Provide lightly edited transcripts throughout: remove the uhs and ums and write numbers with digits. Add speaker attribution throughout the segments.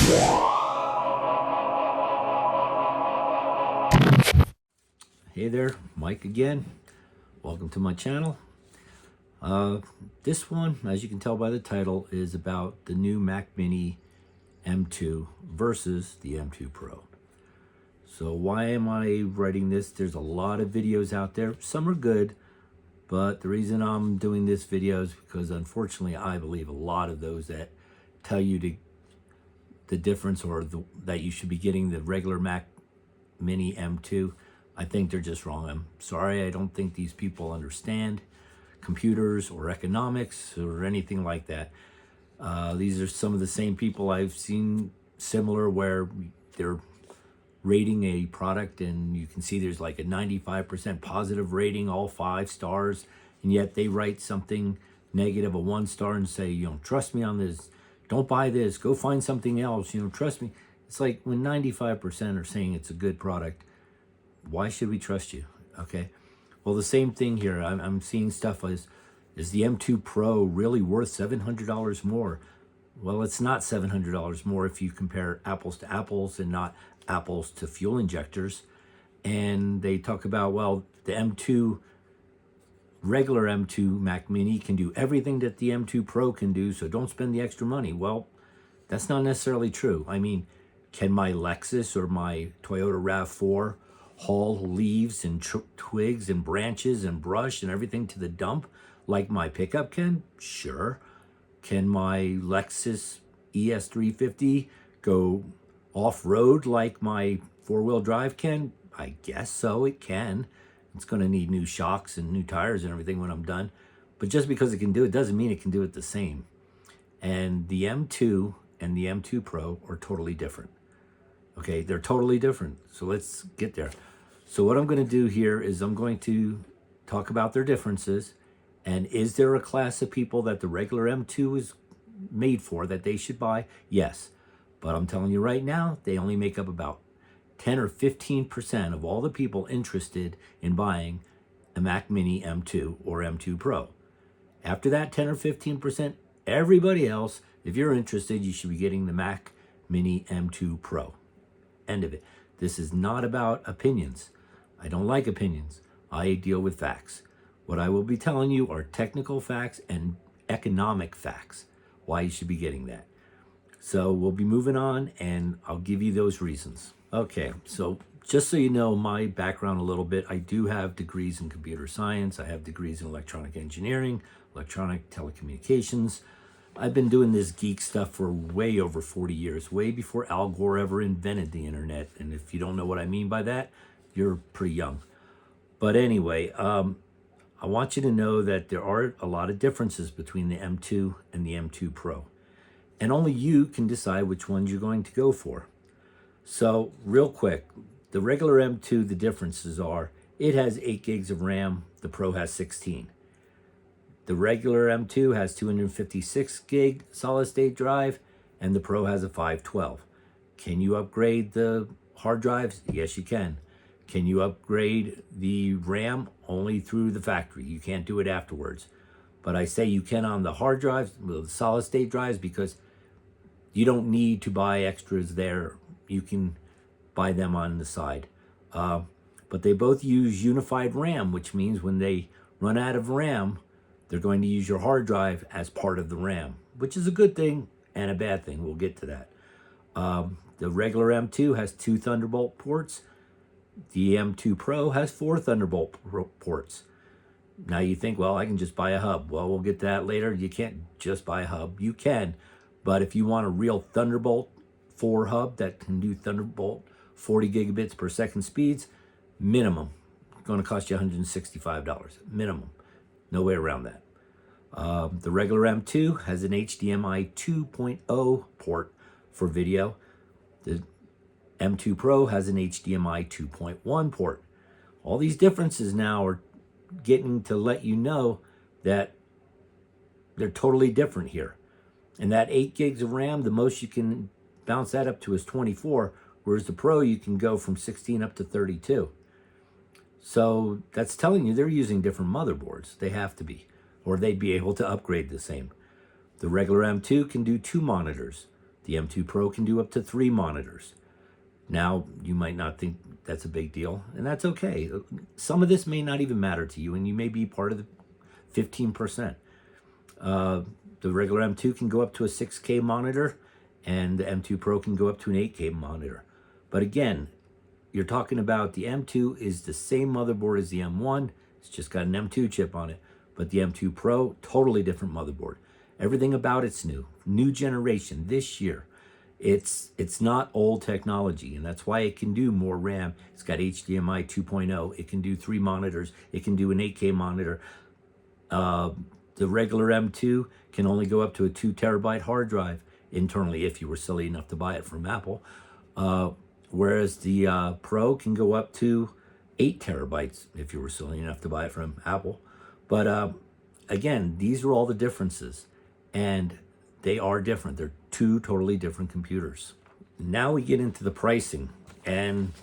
Speaker 1: Hey there, Mike again. Welcome to my channel. This one, as you can tell by the title, is about the new Mac Mini M2 versus the M2 Pro. So why am I writing this? There's a lot of videos out there. Some are good, but the reason I'm doing this video is because unfortunately I believe a lot of those that tell you the difference or that you should be getting the regular Mac Mini M2, I think they're just wrong. I'm sorry, I don't think these people understand computers or economics or anything like that. These are some of the same people I've seen similar where they're rating a product and you can see there's like a 95% positive rating, all 5 stars, and yet they write something negative, a 1 star, and say, trust me on this, don't buy this, go find something else, trust me. It's like when 95% are saying it's a good product, why should we trust you? Okay. Well, the same thing here. I'm seeing stuff as, is the M2 Pro really worth $700 more? Well, it's not $700 more if you compare apples to apples and not apples to fuel injectors. And they talk about, well, the regular M2 Mac Mini can do everything that the M2 Pro can do, so don't spend the extra money. Well, that's not necessarily true. I mean, can my Lexus or my Toyota RAV4 haul leaves and twigs and branches and brush and everything to the dump like my pickup can? Sure. Can my Lexus ES350 go off-road like my 4-wheel drive can? I guess so, it can. It's going to need new shocks and new tires and everything when I'm done. But just because it can do it doesn't mean it can do it the same. And the M2 and the M2 Pro are totally different. Okay, they're totally different. So let's get there. So what I'm going to do here is I'm going to talk about their differences. And is there a class of people that the regular M2 is made for that they should buy? Yes. But I'm telling you right now, they only make up about 10 or 15% of all the people interested in buying a Mac Mini M2 or M2 Pro. After that 10 or 15%, everybody else, if you're interested, you should be getting the Mac Mini M2 Pro. End of it. This is not about opinions. I don't like opinions. I deal with facts. What I will be telling you are technical facts and economic facts, why you should be getting that. So we'll be moving on and I'll give you those reasons. Okay, so just so you know my background a little bit, I do have degrees in computer science. I have degrees in electronic engineering, electronic telecommunications. I've been doing this geek stuff for way over 40 years, way before Al Gore ever invented the internet. And if you don't know what I mean by that, you're pretty young. But anyway, I want you to know that there are a lot of differences between the M2 and the M2 Pro. And only you can decide which ones you're going to go for. So real quick, the regular M2, the differences are, it has 8 gigs of RAM, the Pro has 16. The regular M2 has 256 gig solid state drive and the Pro has a 512. Can you upgrade the hard drives? Yes, you can. Can you upgrade the RAM? Only through the factory. You can't do it afterwards. But I say you can on the hard drives, the solid state drives, because you don't need to buy extras there. You can buy them on the side. But they both use unified RAM, which means when they run out of RAM, they're going to use your hard drive as part of the RAM, which is a good thing and a bad thing. We'll get to that. The regular M2 has 2 Thunderbolt ports. The M2 Pro has 4 Thunderbolt ports. Now you think, well, I can just buy a hub. Well, we'll get to that later. You can't just buy a hub. You can, but if you want a real Thunderbolt 4 hub that can do Thunderbolt 40 gigabits per second speeds, minimum, it's going to cost you $165, minimum. No way around that. The regular M2 has an HDMI 2.0 port for video. The M2 Pro has an HDMI 2.1 port. All these differences now are getting to let you know that they're totally different here. And that 8 gigs of RAM, the most you can bounce that up to is 24, whereas the Pro you can go from 16 up to 32. So that's telling you they're using different motherboards. They have to be, or they'd be able to upgrade the same. The regular M2 can do 2 monitors. The M2 Pro can do up to 3 monitors. Now, you might not think that's a big deal, and that's okay. Some of this may not even matter to you, and you may be part of the 15%. The regular M2 can go up to a 6K monitor, and the M2 Pro can go up to an 8K monitor. But again, you're talking about the M2 is the same motherboard as the M1. It's just got an M2 chip on it. But the M2 Pro, totally different motherboard. Everything about it's new. New generation this year. It's not old technology, and that's why it can do more RAM. It's got HDMI 2.0. It can do 3 monitors. It can do an 8K monitor. The regular M2 can only go up to a 2 terabyte hard drive internally if you were silly enough to buy it from Apple. Whereas the Pro can go up to 8 terabytes if you were silly enough to buy it from Apple. But again, these are all the differences, and they are different. They're 2 totally different computers. Now we get into the pricing, and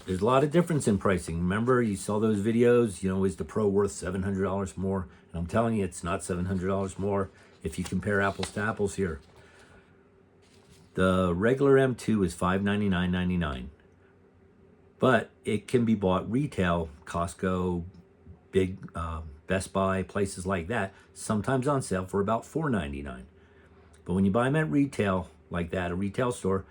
Speaker 1: there's a lot of difference in pricing. Remember, you saw those videos, is the Pro worth $700 more? And I'm telling you, it's not $700 more if you compare apples to apples here. The regular M2 is $599.99, but it can be bought retail, Costco, big Best Buy, places like that, sometimes on sale for about $499. But when you buy them at retail, like that, a retail store,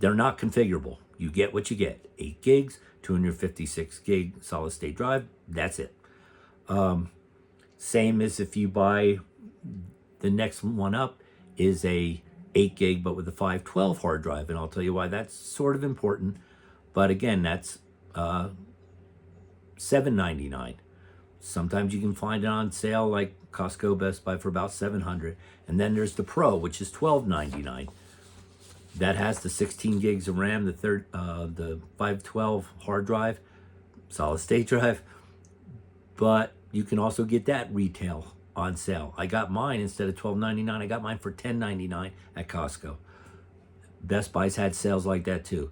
Speaker 1: they're not configurable. You get what you get. 8 gigs, 256 gig solid state drive, that's it. Same as if you buy the next one up is a 8 gig, but with a 512 hard drive, and I'll tell you why that's sort of important. But again, that's $799. Sometimes you can find it on sale like Costco, Best Buy for about $700. And then there's the Pro, which is $1299. That has the 16 gigs of RAM, the 512 hard drive, solid state drive. But you can also get that retail on sale. I got mine instead of $12.99. I got mine for $10.99 at Costco. Best Buy's had sales like that too.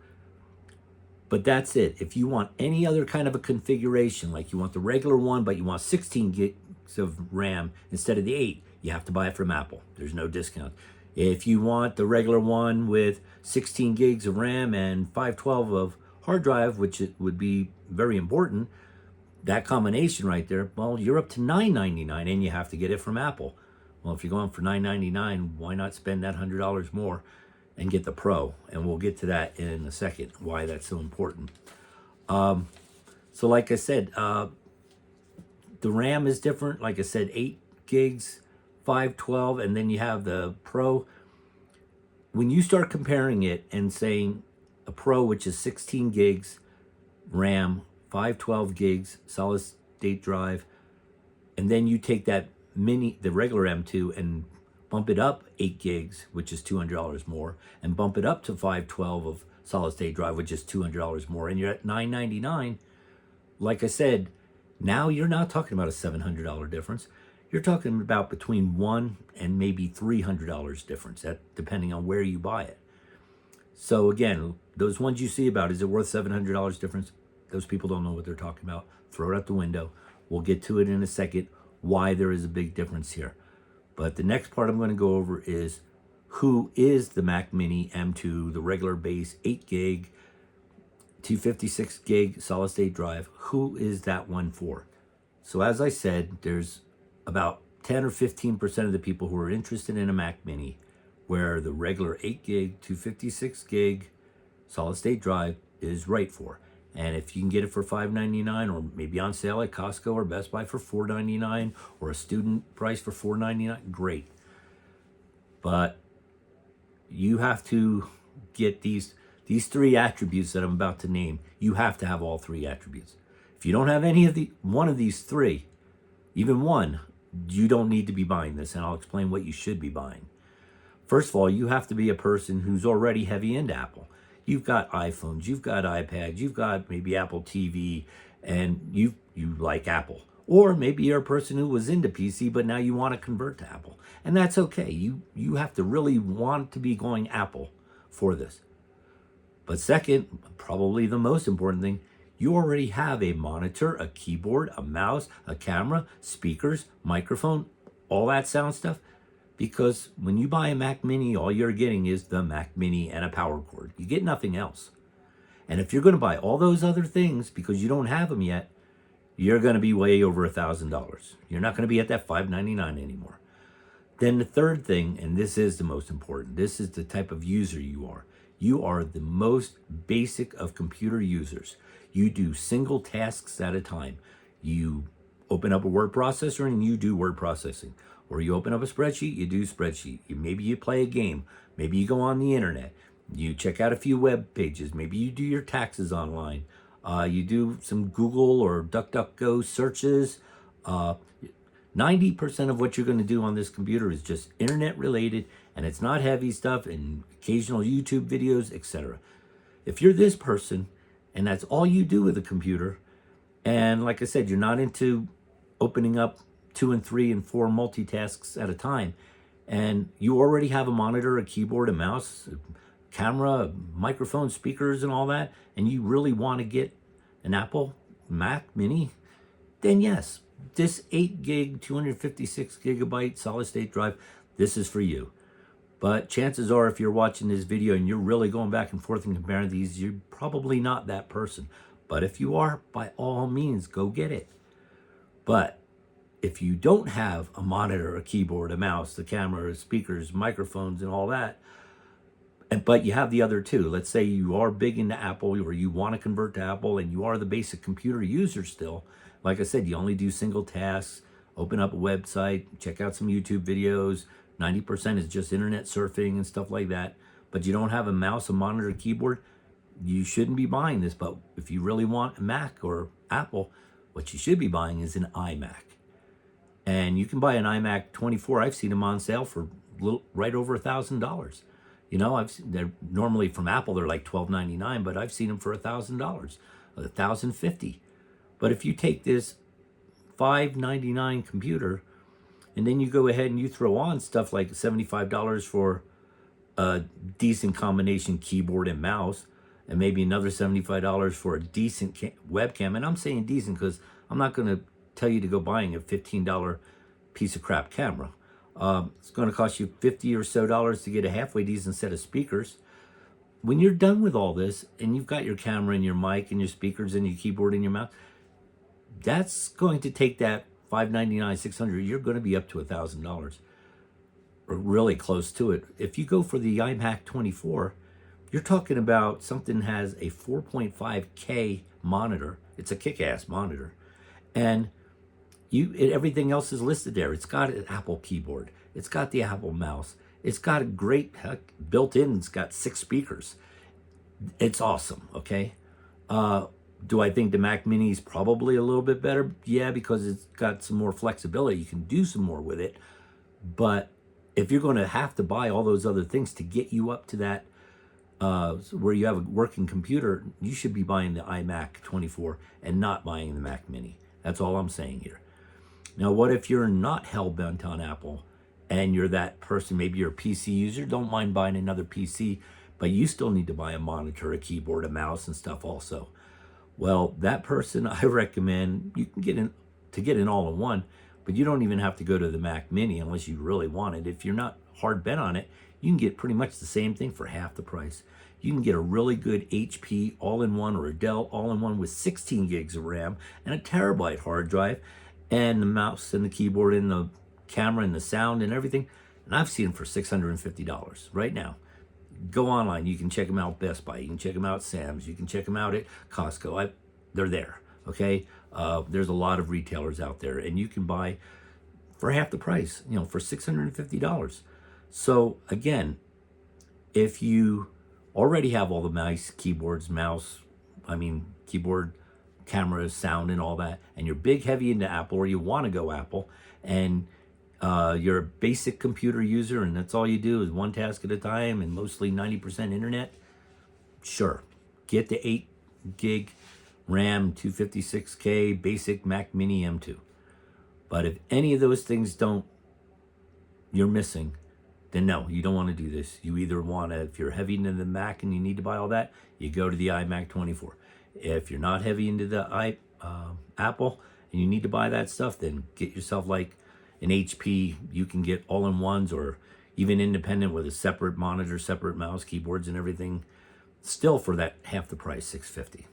Speaker 1: But that's it. If you want any other kind of a configuration, like you want the regular one, but you want 16 gigs of RAM instead of the 8, you have to buy it from Apple. There's no discount. If you want the regular one with 16 gigs of RAM and 512 of hard drive, which it would be very important, that combination right there, well, you're up to $9.99 and you have to get it from Apple. Well, if you're going for $9.99, why not spend that $100 more and get the Pro? And we'll get to that in a second, why that's so important. So like I said, the RAM is different. Like I said, 8 gigs, 512, and then you have the Pro. When you start comparing it and saying a Pro, which is 16 gigs RAM, 512 gigs solid state drive, and then you take that the regular M2 and bump it up 8 gigs, which is $200 more, and bump it up to 512 of solid state drive, which is $200 more, and you're at $999. Like I said, now you're not talking about a $700 difference. You're talking about between $100 and maybe $300 difference, depending on where you buy it. So again, those ones you see about, is it worth $700 difference? Those people don't know what they're talking about. Throw it out the window. We'll get to it in a second, why there is a big difference here. But the next part I'm going to go over is who is the Mac Mini M2, the regular base 8 gig, 256 gig solid state drive. Who is that one for? So as I said, there's about 10 or 15% of the people who are interested in a Mac Mini, where the regular 8 gig, 256 gig solid state drive is right for. And if you can get it for $5.99, or maybe on sale at Costco or Best Buy for $4.99, or a student price for $4.99, great. But you have to get these 3 attributes that I'm about to name. You have to have all 3 attributes. If you don't have one of these 3, even one, you don't need to be buying this, and I'll explain what you should be buying. First of all, you have to be a person who's already heavy into Apple. You've got iPhones, you've got iPads, you've got maybe Apple TV, and you like Apple. Or maybe you're a person who was into PC, but now you want to convert to Apple. And that's okay. You have to really want to be going Apple for this. But second, probably the most important thing, you already have a monitor, a keyboard, a mouse, a camera, speakers, microphone, all that sound stuff. Because when you buy a Mac Mini, all you're getting is the Mac Mini and a power cord. You get nothing else. And if you're going to buy all those other things because you don't have them yet, you're going to be way over $1,000. You're not going to be at that $599 anymore. Then the third thing, and this is the most important, this is the type of user you are. You are the most basic of computer users. You do single tasks at a time. You open up a word processor and you do word processing. Or you open up a spreadsheet, you do spreadsheet. Maybe you play a game. Maybe you go on the internet. You check out a few web pages. Maybe you do your taxes online. You do some Google or DuckDuckGo searches. 90% of what you're going to do on this computer is just internet related, and it's not heavy stuff and occasional YouTube videos, etc. If you're this person and that's all you do with a computer, and like I said, you're not into opening up 2 and 3 and 4 multitasks at a time, and you already have a monitor, a keyboard, a mouse, a camera, microphone, speakers, and all that, and you really want to get an Apple Mac Mini, then yes, this 8 gig, 256 gigabyte solid state drive, this is for you. But chances are, if you're watching this video and you're really going back and forth and comparing these, you're probably not that person. But if you are, by all means, go get it. But if you don't have a monitor, a keyboard, a mouse, the camera, speakers, microphones, and all that, but you have the other two. Let's say you are big into Apple, or you want to convert to Apple, and you are the basic computer user still. Like I said, you only do single tasks, open up a website, check out some YouTube videos. 90% is just internet surfing and stuff like that. But you don't have a mouse, a monitor, a keyboard, you shouldn't be buying this. But if you really want a Mac or Apple, what you should be buying is an iMac. And you can buy an iMac 24. I've seen them on sale for right over $1,000. You know, they're normally from Apple, they're like $1,299, but I've seen them for $1,000, $1,050. But if you take this $599 computer and then you go ahead and you throw on stuff like $75 for a decent combination keyboard and mouse, and maybe another $75 for a decent webcam, and I'm saying decent because I'm not going to tell you to go buying a $15 piece of crap camera. It's going to cost you $50 or so to get a halfway decent set of speakers. When you're done with all this and you've got your camera and your mic and your speakers and your keyboard and your mouse, that's going to take that $599, $600. You're going to be up to $1,000, or really close to it. If you go for the iMac 24, you're talking about something that has a 4.5K monitor. It's a kick-ass monitor, and everything else is listed there. It's got an Apple keyboard. It's got the Apple mouse. It's got a great built-in. It's got 6 speakers. It's awesome. Okay. Do I think the Mac Mini is probably a little bit better? Yeah, because it's got some more flexibility. You can do some more with it. But if you're going to have to buy all those other things to get you up to that, where you have a working computer, you should be buying the iMac 24 and not buying the Mac Mini. That's all I'm saying here. Now, what if you're not hell-bent on Apple and you're that person, maybe you're a PC user, don't mind buying another PC, but you still need to buy a monitor, a keyboard, a mouse, and stuff also. Well, that person, I recommend you can get an all-in-one, but you don't even have to go to the Mac Mini unless you really want it. If you're not hard bent on it, you can get pretty much the same thing for half the price. You can get a really good HP all-in-one or a Dell all-in-one with 16 gigs of RAM and a terabyte hard drive, and the mouse and the keyboard and the camera and the sound and everything. And I've seen them for $650 right now. Go online. You can check them out at Best Buy. You can check them out at Sam's. You can check them out at Costco. They're there, okay? There's a lot of retailers out there, and you can buy for half the price, for $650. So, again, if you already have all the nice keyboards, keyboard, cameras, sound, and all that, and you're big, heavy into Apple, or you want to go Apple, and you're a basic computer user and that's all you do is one task at a time and mostly 90% internet, sure, get the 8 gig RAM 256K basic Mac Mini M2. But if any of those things you're missing, then no, you don't want to do this. You either want to, if you're heavy into the Mac and you need to buy all that, you go to the iMac 24. If you're not heavy into the Apple and you need to buy that stuff, then get yourself like in HP, you can get all-in-ones or even independent with a separate monitor, separate mouse, keyboards, and everything, still for that half the price, $650.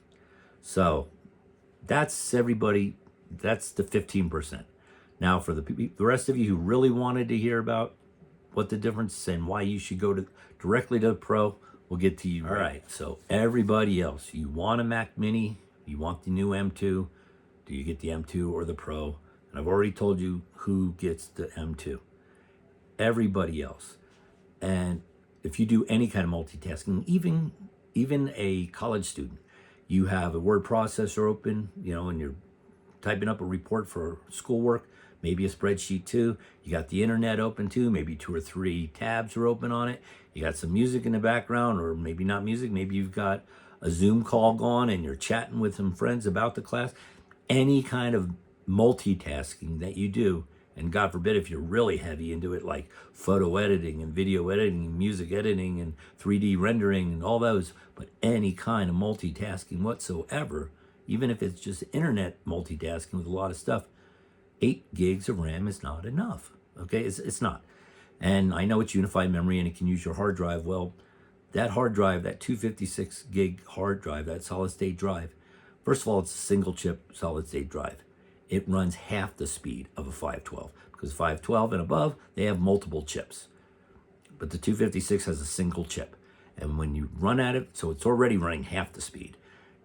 Speaker 1: So that's everybody. That's the 15%. Now, for the rest of you who really wanted to hear about what the difference is and why you should go directly to the Pro, we'll get to you. All right. So everybody else, you want a Mac Mini, you want the new M2, do you get the M2 or the Pro? And I've already told you who gets the M2. Everybody else. And if you do any kind of multitasking, even a college student, you have a word processor open, and you're typing up a report for schoolwork, maybe a spreadsheet too. You got the internet open too, maybe 2 or 3 tabs are open on it. You got some music in the background, or maybe not music, maybe you've got a Zoom call going and you're chatting with some friends about the class. Any kind of multitasking that you do, and God forbid if you're really heavy into it, like photo editing and video editing and music editing and 3D rendering and all those, but any kind of multitasking whatsoever, even if it's just internet multitasking with a lot of stuff, 8 gigs of RAM is not enough. Okay, it's not. And I know it's unified memory and it can use your hard drive. Well, that hard drive, that 256 gig hard drive, that solid state drive, first of all, it's a single chip solid state drive. It runs half the speed of a 512, because 512 and above, they have multiple chips. But the 256 has a single chip. And when you run at it, so it's already running half the speed.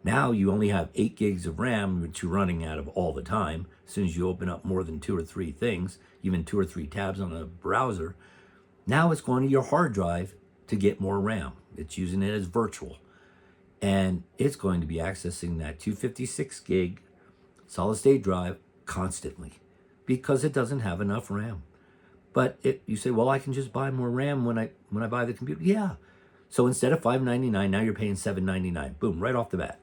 Speaker 1: Now you only have 8 gigs of RAM, which you're running out of all the time. As soon as you open up more than 2 or 3 things, even 2 or 3 tabs on a browser, now it's going to your hard drive to get more RAM. It's using it as virtual. And it's going to be accessing that 256 gig solid state drive constantly because it doesn't have enough RAM. But you say, well, I can just buy more RAM when I buy the computer. Yeah. So instead of $599, now you're paying $799. Boom, right off the bat.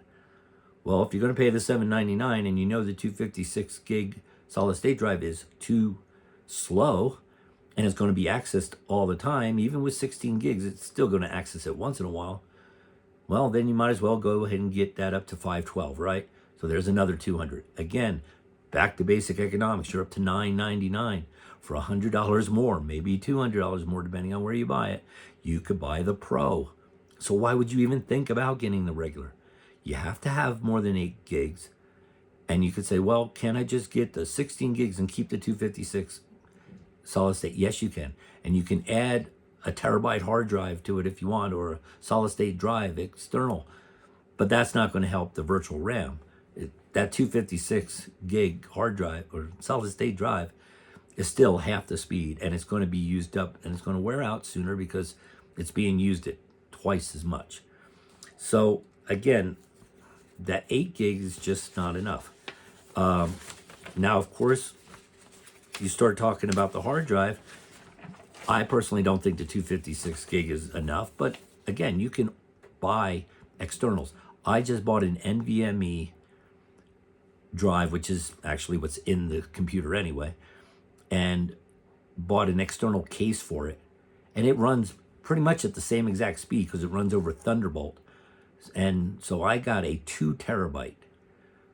Speaker 1: Well, if you're going to pay the $799 and you know the 256 gig solid state drive is too slow and it's going to be accessed all the time, even with 16 gigs, it's still going to access it once in a while. Well, then you might as well go ahead and get that up to 512, right? So there's another 200. Again, back to basic economics. You're up to $999 for $100 more, maybe $200 more, depending on where you buy it. You could buy the Pro. So why would you even think about getting the regular? You have to have more than 8 gigs. And you could say, well, can I just get the 16 gigs and keep the 256 solid state? Yes, you can. And you can add a terabyte hard drive to it if you want, or a solid state drive external. But that's not going to help the virtual RAM. That 256 gig hard drive or solid state drive is still half the speed, and it's going to be used up and it's going to wear out sooner because it's being used at twice as much. So again, that 8 gigs is just not enough. Now, of course, you start talking about the hard drive. I personally don't think the 256 gig is enough, but again, you can buy externals. I just bought an NVMe drive, which is actually what's in the computer anyway, and bought an external case for it. And it runs pretty much at the same exact speed because it runs over Thunderbolt. And so I got a 2 terabyte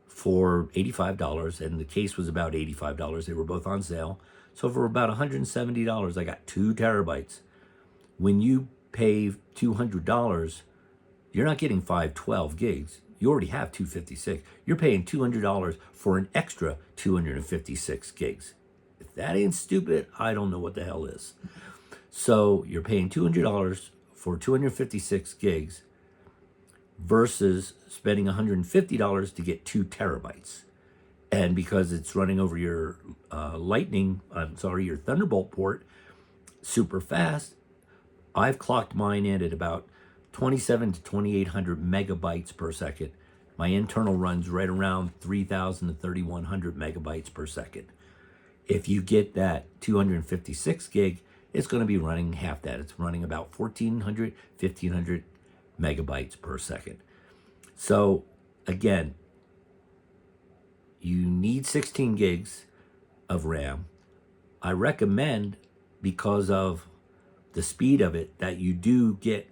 Speaker 1: for $85, and the case was about $85. They were both on sale. So for about $170, I got 2 terabytes. When you pay $200, you're not getting 512 gigs. You already have 256. You're paying $200 for an extra 256 gigs. If that ain't stupid, I don't know what the hell is. So you're paying $200 for 256 gigs versus spending $150 to get 2 terabytes. And because it's running over your your Thunderbolt port super fast, I've clocked mine in at about 27 to 2800 megabytes per second. My internal runs right around 3000 to 3100 megabytes per second. If you get that 256 gig, it's going to be running half that. It's running about 1400, 1500 megabytes per second. So again, you need 16 gigs of RAM. I recommend, because of the speed of it, that you do get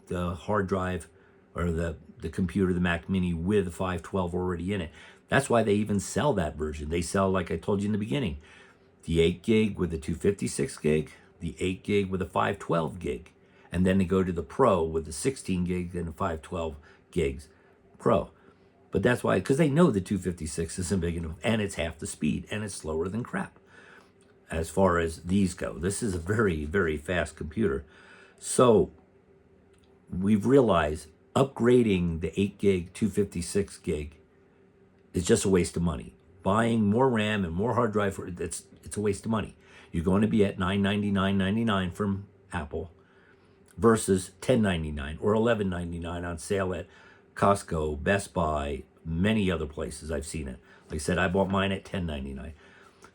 Speaker 1: the hard drive or the computer, the Mac Mini with 512 already in it. That's why they even sell that version. They sell, like I told you in the beginning, the 8 gig with the 256 gig, the 8 gig with a 512 gig, and then they go to the Pro with the 16 gig and the 512 gigs Pro. But that's why, because they know the 256 isn't big enough, and it's half the speed, and it's slower than crap as far as these go. This is a very, very fast computer. So we've realized upgrading the 8 gig, 256 gig is just a waste of money. Buying more RAM and more hard drive, it's a waste of money. You're going to be at $999.99 from Apple versus $10.99 or $11.99 on sale at Costco, Best Buy, many other places I've seen it. Like I said, I bought mine at $10.99.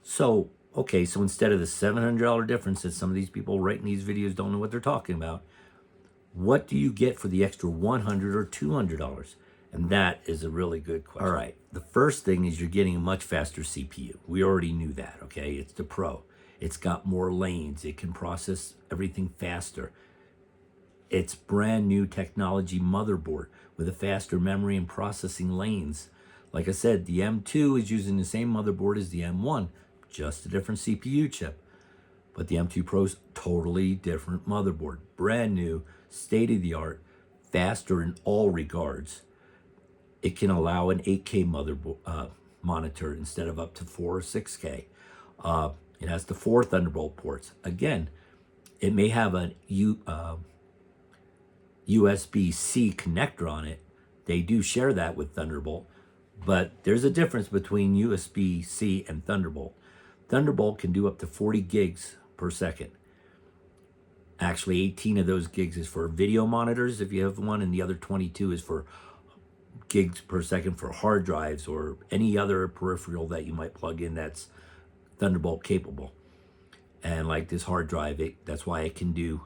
Speaker 1: So, okay, so instead of the $700 difference that some of these people writing these videos don't know what they're talking about, what do you get for the extra $100 or $200? And that is a really good question. All right, the first thing is you're getting a much faster CPU. We already knew that, okay? It's the Pro. It's got more lanes. It can process everything faster. It's brand new technology motherboard with a faster memory and processing lanes. Like I said, the M2 is using the same motherboard as the M1, just a different CPU chip. But the M2 Pro's totally different motherboard. Brand new, state-of-the-art, faster in all regards. It can allow an 8K motherboard monitor instead of up to 4 or 6K. It has the 4 Thunderbolt ports. Again, it may have a USB-C connector on it. They do share that with Thunderbolt, but there's a difference between USB-C and Thunderbolt. Thunderbolt can do up to 40 gigs per second. Actually, 18 of those gigs is for video monitors if you have one, and the other 22 is for gigs per second for hard drives or any other peripheral that you might plug in that's Thunderbolt capable. And like this hard drive, that's why it can do,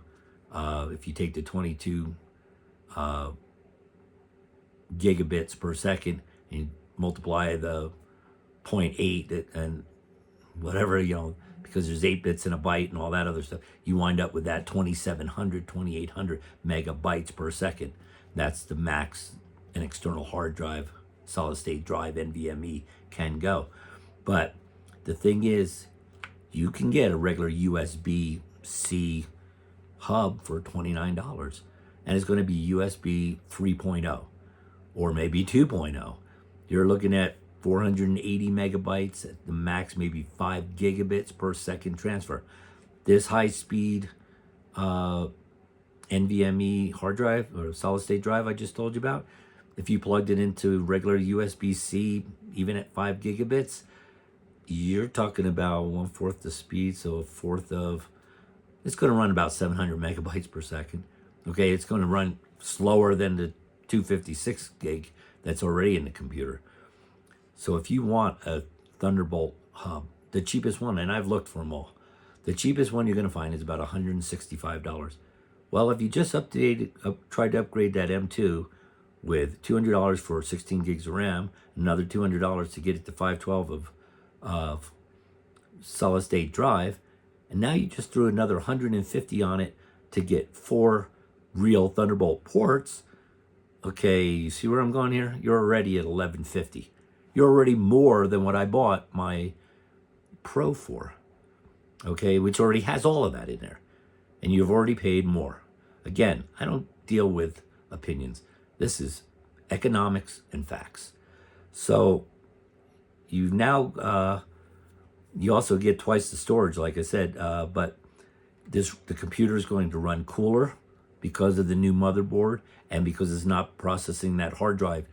Speaker 1: if you take the 22 gigabits per second and you multiply the 0.8 and whatever, because there's 8 bits in a byte and all that other stuff, you wind up with that 2700, 2800 megabytes per second. That's the max an external hard drive, solid state drive, NVMe can go. But the thing is, you can get a regular USB-C hub for $29, and it's going to be USB 3.0 or maybe 2.0. You're looking at 480 megabytes at the max, maybe 5 gigabits per second transfer. This high-speed NVMe hard drive or solid state drive I just told you about, if you plugged it into regular USB-C, even at 5 gigabits, you're talking about 1/4 the speed, so a fourth of, it's going to run about 700 megabytes per second. Okay, it's going to run slower than the 256 gig that's already in the computer. So if you want a Thunderbolt hub, the cheapest one, and I've looked for them all, the cheapest one you're going to find is about $165. Well, if you just tried to upgrade that M2 with $200 for 16 gigs of RAM, another $200 to get it to 512 of solid state drive, and now you just threw another $150 on it to get 4 real Thunderbolt ports. Okay, you see where I'm going here? You're already at $1150. You're already more than what I bought my Pro for, okay, which already has all of that in there, and you've already paid more. Again, I don't deal with opinions. This is economics and facts. So you now, you also get twice the storage, like I said, but the computer is going to run cooler because of the new motherboard and because it's not processing that hard drive.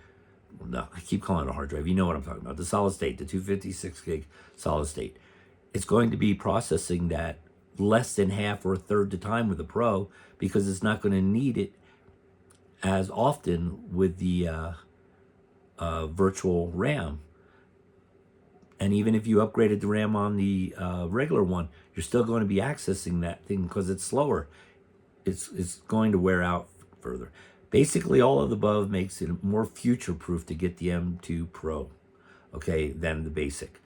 Speaker 1: No, I keep calling it a hard drive. You know what I'm talking about. The solid state, the 256 gig solid state. It's going to be processing that less than half or a third the time with the Pro because it's not going to need it as often with the virtual RAM. And even if you upgraded the RAM on the regular one, you're still going to be accessing that thing because it's slower. It's going to wear out further. Basically, all of the above makes it more future-proof to get the M2 Pro, okay, than the basic.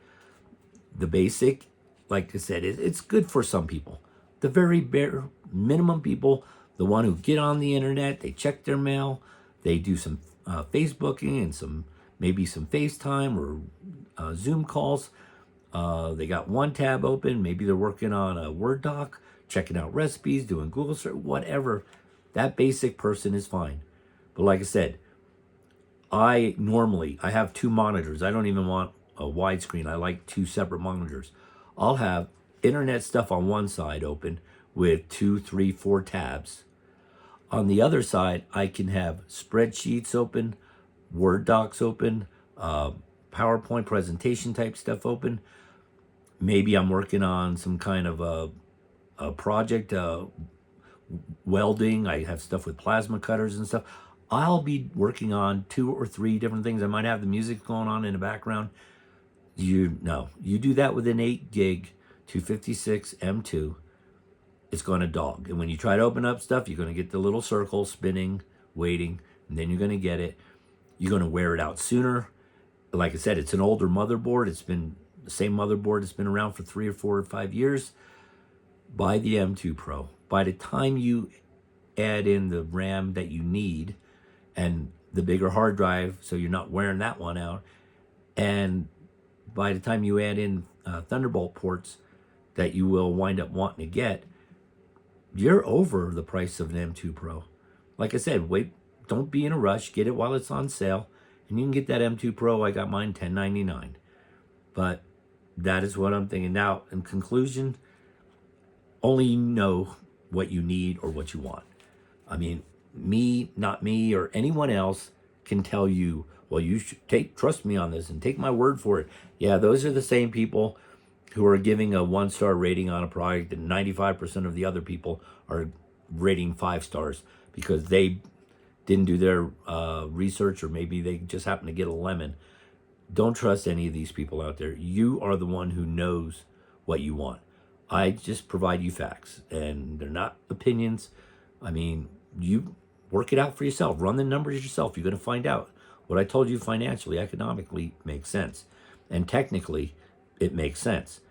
Speaker 1: The basic, like I said, it's good for some people. The very bare minimum people, the one who get on the internet, they check their mail, they do some Facebooking and maybe some FaceTime or Zoom calls. They got one tab open. Maybe they're working on a Word doc, checking out recipes, doing Google search, whatever. That basic person is fine. But like I said, I have two monitors. I don't even want a widescreen. I like two separate monitors. I'll have internet stuff on one side open with 2, 3, 4 tabs. On the other side, I can have spreadsheets open, Word docs open, PowerPoint presentation type stuff open. Maybe I'm working on some kind of a project, welding. I have stuff with plasma cutters and stuff. I'll be working on 2 or 3 different things. I might have the music going on in the background. You do that with an 8 gig 256 M2, it's going to dog. And when you try to open up stuff, you're going to get the little circle spinning, waiting, and then you're going to get it. You're going to wear it out sooner. Like I said, it's an older motherboard. It's been the same motherboard. It's been around for 3 or 4 or 5 years. Buy the M2 Pro. By the time you add in the RAM that you need and the bigger hard drive, so you're not wearing that one out, and by the time you add in Thunderbolt ports that you will wind up wanting to get, you're over the price of an M2 Pro. Like I said, wait, don't be in a rush. Get it while it's on sale, and you can get that M2 Pro. I got mine $10.99. But that is what I'm thinking. Now, in conclusion, only you know what you need or what you want. I mean, not me, or anyone else can tell you, well, you should trust me on this and take my word for it. Yeah, those are the same people who are giving a 1-star rating on a product, and 95% of the other people are rating 5 stars because they didn't do their research, or maybe they just happen to get a lemon. Don't trust any of these people out there. You are the one who knows what you want. I just provide you facts, and they're not opinions. I mean, you work it out for yourself. Run the numbers yourself. You're going to find out. What I told you financially, economically, makes sense. And technically, it makes sense.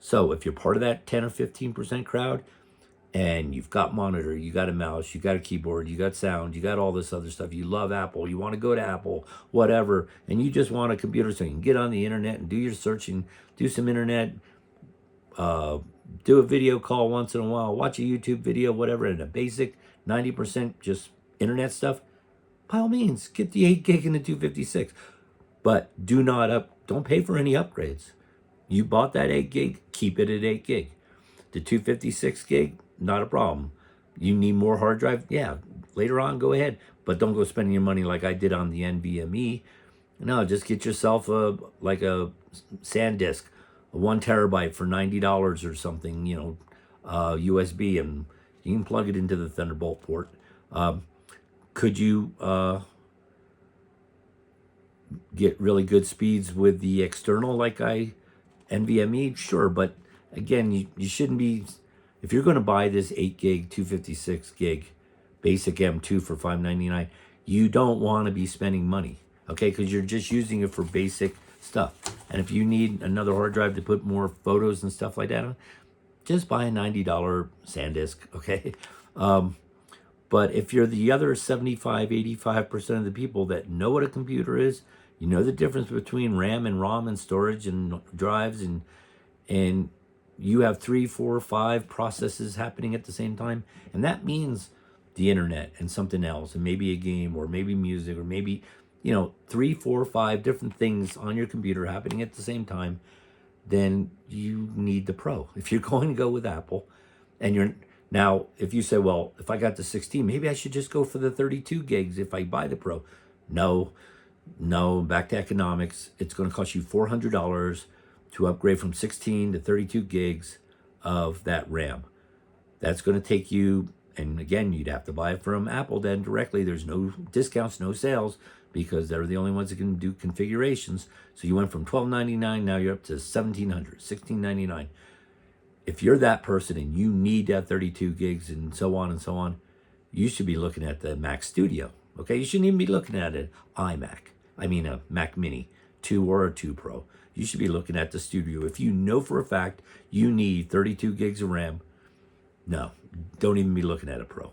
Speaker 1: So if you're part of that 10 or 15% crowd, and you've got monitor, you got a mouse, you got a keyboard, you got sound, you got all this other stuff, you love Apple, you want to go to Apple, whatever, and you just want a computer so you can get on the internet and do your searching, do some internet, do a video call once in a while, watch a YouTube video, whatever, and a basic 90% just internet stuff, by all means, get the 8 gig and the 256. But don't pay for any upgrades. You bought that 8 gig, keep it at 8 gig. The 256 gig, not a problem. You need more hard drive? Yeah, later on, go ahead. But don't go spending your money like I did on the NVMe. No, just get yourself a SanDisk, a 1 terabyte for $90 or something, USB, and you can plug it into the Thunderbolt port. Could you get really good speeds with the external like NVMe? Sure, but again, you shouldn't be, if you're going to buy this 8 gig 256 gig basic M2 for $599, you don't want to be spending money, okay? Because you're just using it for basic stuff. And if you need another hard drive to put more photos and stuff like that on, just buy a $90 SanDisk, okay? But if you're the other 75, 85% of the people that know what a computer is, you know the difference between RAM and ROM and storage and drives, and you have 3, 4, 5 processes happening at the same time, and that means the internet and something else, and maybe a game, or maybe music, or maybe 3, 4, 5 different things on your computer happening at the same time, then you need the Pro. If you're going to go with Apple, and now, if you say, well, if I got the 16, maybe I should just go for the 32 gigs if I buy the Pro. No, back to economics. It's going to cost you $400 to upgrade from 16 to 32 gigs of that RAM. That's going to take you, and again, you'd have to buy it from Apple then directly. There's no discounts, no sales, because they're the only ones that can do configurations. So you went from $12.99, now you're up to $1,700, $1,699. If you're that person and you need that 32 gigs and so on, you should be looking at the Mac Studio, okay? You shouldn't even be looking at an iMac. I mean a Mac Mini 2 or a 2 Pro. You should be looking at the Studio. If you know for a fact you need 32 gigs of RAM, no, don't even be looking at a Pro.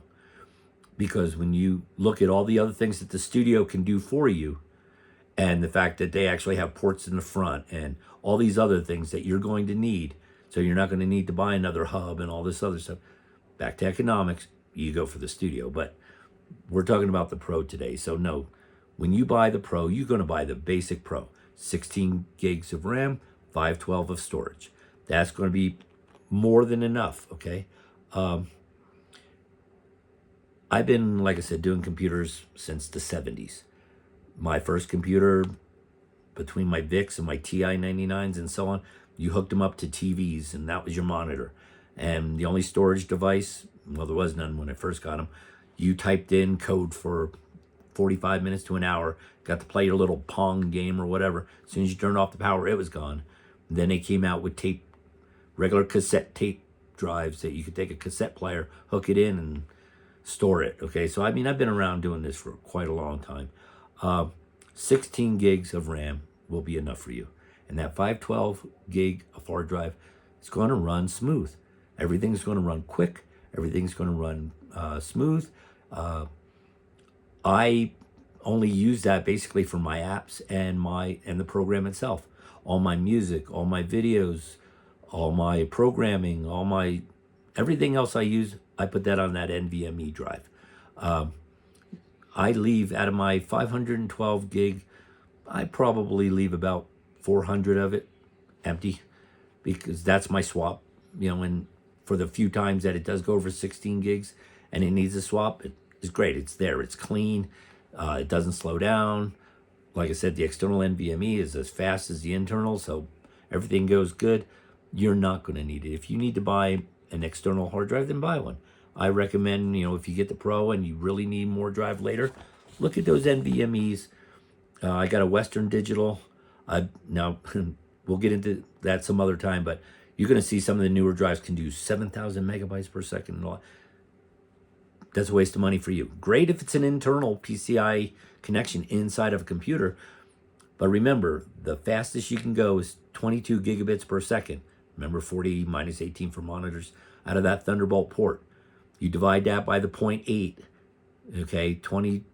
Speaker 1: Because when you look at all the other things that the Studio can do for you, and the fact that they actually have ports in the front and all these other things that you're going to need. So you're not going to need to buy another hub and all this other stuff. Back to economics, you go for the Studio. But we're talking about the Pro today. So no, when you buy the Pro, you're going to buy the basic Pro. 16 gigs of RAM, 512 of storage. That's going to be more than enough, okay? I've been, like I said, doing computers since the 70s. My first computer, between my VICs and my TI-99s and so on, you hooked them up to TVs, and that was your monitor. And the only storage device, well, there was none when I first got them, you typed in code for 45 minutes to an hour, got to play your little Pong game or whatever. As soon as you turned off the power, it was gone. And then they came out with regular cassette tape drives that you could take a cassette player, hook it in, and store it. Okay, so I mean, I've been around doing this for quite a long time. 16 gigs of RAM will be enough for you. And that 512 gig of hard drive is going to run smooth. Everything's going to run quick. Everything's going to run smooth. I only use that basically for my apps and the program itself. All my music, all my videos, all my programming, everything else I use, I put that on that NVMe drive. I leave out of my 512 gig, I probably leave about 400 of it empty, because that's my swap. And for the few times that it does go over 16 gigs and it needs a swap, it is great. It's there. It's clean. It doesn't slow down. Like I said, the external NVMe is as fast as the internal, so everything goes good. You're not going to need it. If you need to buy an external hard drive, then buy one. I recommend, if you get the Pro and you really need more drive later, look at those NVMe's. I got a Western Digital. Now, we'll get into that some other time, but you're going to see some of the newer drives can do 7,000 megabytes per second and all. That's a waste of money for you. Great if it's an internal PCI connection inside of a computer, but remember, the fastest you can go is 22 gigabits per second. Remember, 40 minus 18 for monitors out of that Thunderbolt port. You divide that by the 0.8, okay, 22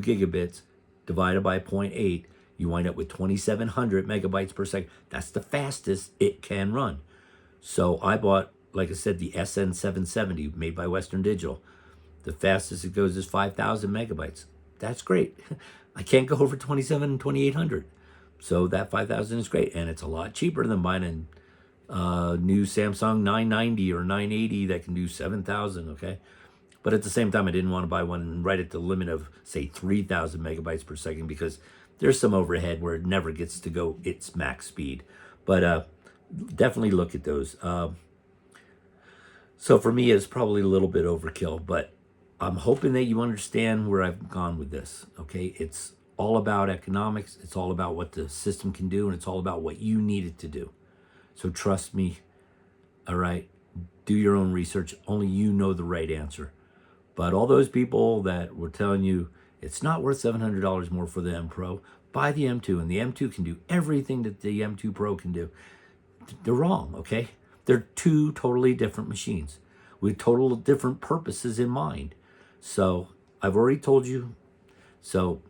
Speaker 1: gigabits divided by 0.8, you wind up with 2,700 megabytes per second. That's the fastest it can run. So I bought, like I said, the SN770 made by Western Digital. The fastest it goes is 5,000 megabytes. That's great. I can't go over 2,800. So that 5,000 is great, and it's a lot cheaper than buying a new Samsung 990 or 980 that can do 7,000, okay? But at the same time, I didn't want to buy one right at the limit of, say, 3,000 megabytes per second, because there's some overhead where it never gets to go its max speed. But definitely look at those. So for me, it's probably a little bit overkill, but I'm hoping that you understand where I've gone with this, okay? It's all about economics. It's all about what the system can do, and it's all about what you need it to do. So trust me, all right? Do your own research. Only you know the right answer. But all those people that were telling you it's not worth $700 more for the M Pro, buy the M2, and the M2 can do everything that the M2 Pro can do. They're wrong, okay? They're two totally different machines with total different purposes in mind. So I've already told you. So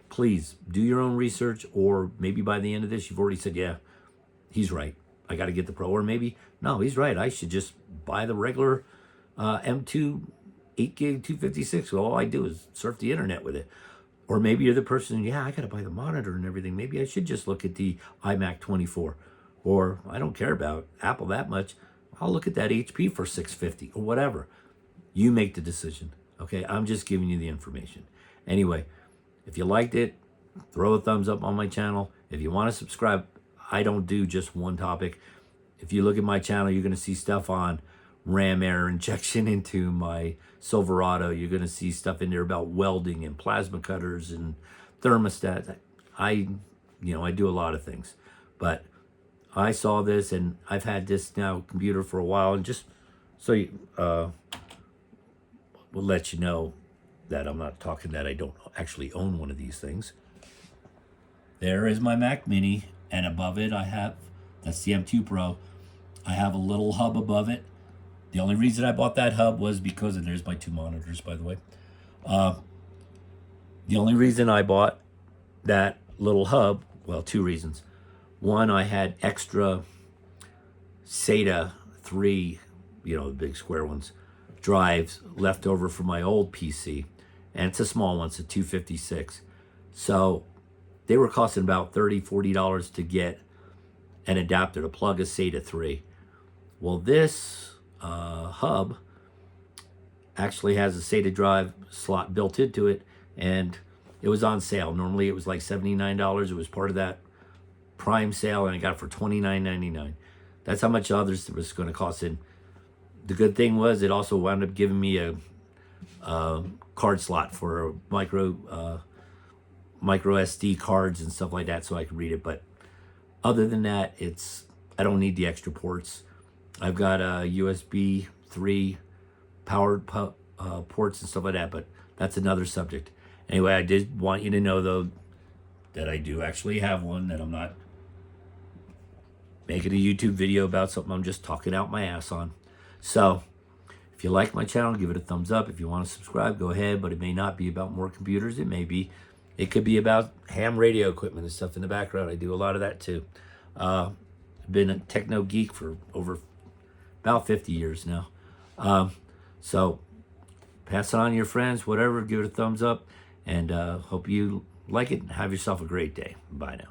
Speaker 1: please do your own research, or maybe by the end of this, you've already said, yeah, he's right. I got to get the Pro. Or maybe, no, he's right. I should just buy the regular M2 8 gig 256. All I do is surf the internet with it. Or maybe you're the person, yeah, I got to buy the monitor and everything. Maybe I should just look at the iMac 24. Or I don't care about Apple that much. I'll look at that HP for $650 or whatever. You make the decision, okay? I'm just giving you the information. Anyway, if you liked it, throw a thumbs up on my channel. If you want to subscribe, I don't do just one topic. If you look at my channel, you're going to see stuff on RAM air injection into my Silverado. You're going to see stuff in there about welding and plasma cutters and thermostats. I do a lot of things. But I saw this, and I've had this now computer for a while, and just so you, we'll let you know that I'm not talking that I don't actually own one of these things. There is my Mac Mini, and above it that's the M2 Pro. I have a little hub above it. The only reason I bought that hub was because, and there's my two monitors, by the way. The only reason I bought that little hub, well, two reasons. One, I had extra SATA 3, the big square ones, drives left over from my old PC. And it's a small one, it's a 256. So they were costing about $30, $40 to get an adapter to plug a SATA 3. Well, this hub actually has a SATA drive slot built into it, and it was on sale. Normally it was like $79. It was part of that Prime sale, and I got it for $29.99. That's how much others was going to cost. And the good thing was it also wound up giving me a card slot for micro SD cards and stuff like that, so I could read it. But other than that, I don't need the extra ports. I've got a USB 3 powered ports and stuff like that, but that's another subject. Anyway, I did want you to know, though, that I do actually have one, that I'm not making a YouTube video about something I'm just talking out my ass on. So if you like my channel, give it a thumbs up. If you want to subscribe, go ahead, but it may not be about more computers. It could be about ham radio equipment and stuff in the background. I do a lot of that too. I've been a techno geek for over about 50 years now. So pass it on to your friends, whatever, give it a thumbs up, and hope you like it, and have yourself a great day. Bye now.